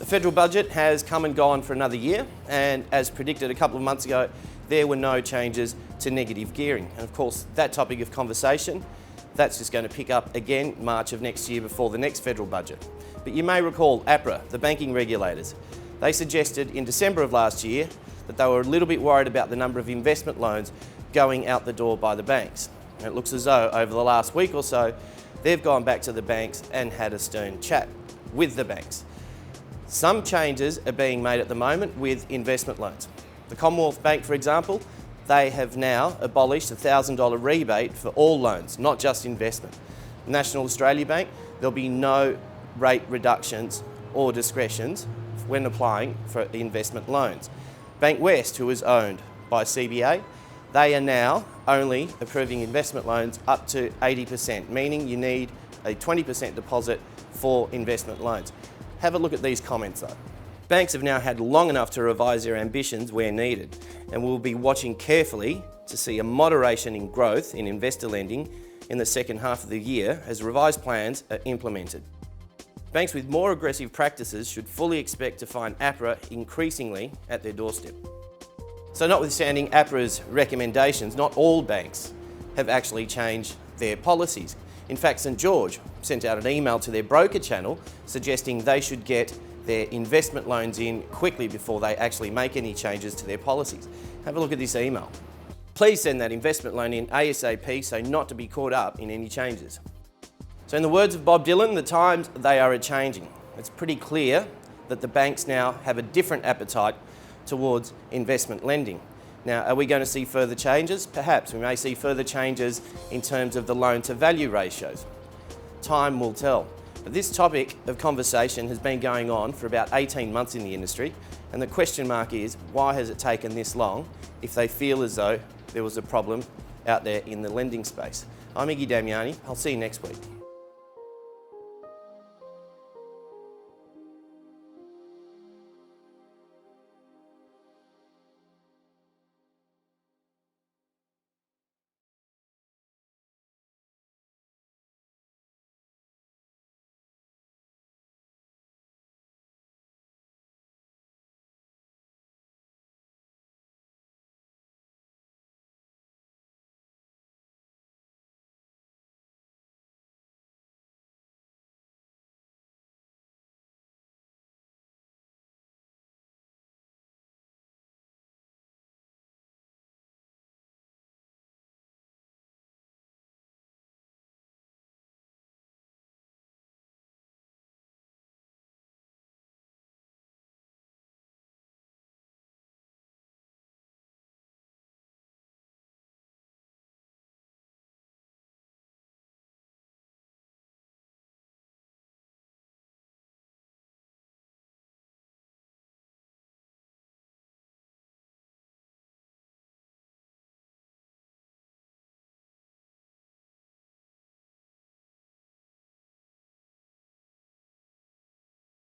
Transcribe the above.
The federal budget has come and gone for another year, and as predicted a couple of months ago, there were no changes to negative gearing. And of course, that topic of conversation, that's just going to pick up again March of next year before the next federal budget. But you may recall APRA, the banking regulators, they suggested in December of last year that they were a little bit worried about the number of investment loans going out the door by the banks. And it looks as though over the last week or so, they've gone back to the banks and had a stern chat with the banks. Some changes are being made at the moment with investment loans. The Commonwealth Bank, for example, they have now abolished a $1,000 rebate for all loans, not just investment. National Australia Bank, there'll be no rate reductions or discretions when applying for investment loans. Bank West, who is owned by CBA, they are now only approving investment loans up to 80%, meaning you need a 20% deposit for investment loans. Have a look at these comments though. Banks have now had long enough to revise their ambitions where needed, and we'll be watching carefully to see a moderation in growth in investor lending in the second half of the year as revised plans are implemented. Banks with more aggressive practices should fully expect to find APRA increasingly at their doorstep. So notwithstanding APRA's recommendations, not all banks have actually changed their policies. In fact, St George sent out an email to their broker channel suggesting they should get their investment loans in quickly before they actually make any changes to their policies. Have a look at this email. Please send that investment loan in ASAP so not to be caught up in any changes. So in the words of Bob Dylan, the times they are a-changing. It's pretty clear that the banks now have a different appetite towards investment lending. Now, are we going to see further changes? Perhaps. We may see further changes in terms of the loan to value ratios. Time will tell. But this topic of conversation has been going on for about 18 months in the industry, and the question mark is, why has it taken this long if they feel as though there was a problem out there in the lending space? I'm Iggy Damiani. I'll see you next week.